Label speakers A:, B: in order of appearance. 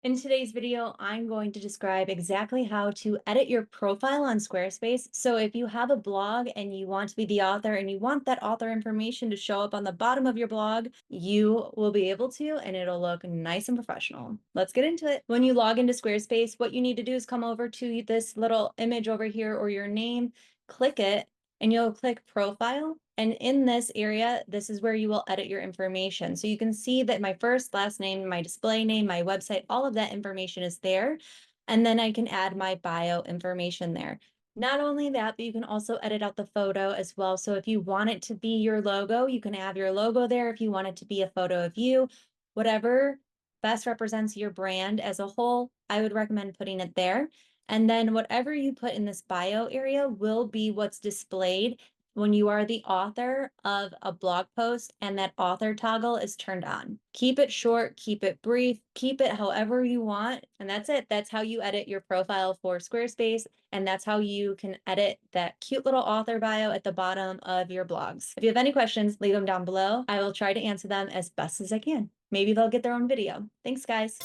A: In today's video, I'm going to describe exactly how to edit your profile on Squarespace. So if you have a blog and you want to be the author and you want that author information to show up on the bottom of your blog, you will be able to, and it'll look nice and professional. Let's get into it. When you log into Squarespace, what you need to do is come over to this little image over here or your name, click it, and you'll click profile. And in this area, this is where you will edit your information. So you can see that my first, last name, my display name, my website, all of that information is there. And then I can add my bio information there. Not only that, but you can also edit out the photo as well. So if you want it to be your logo, you can have your logo there. If you want it to be a photo of you, whatever best represents your brand as a whole, I would recommend putting it there. And then whatever you put in this bio area will be what's displayed when you are the author of a blog post and that author toggle is turned on. Keep it short, keep it brief, keep it however you want. And that's it. That's how you edit your profile for Squarespace. And that's how you can edit that cute little author bio at the bottom of your blogs. If you have any questions, leave them down below. I will try to answer them as best as I can. Maybe they'll get their own video. Thanks, guys.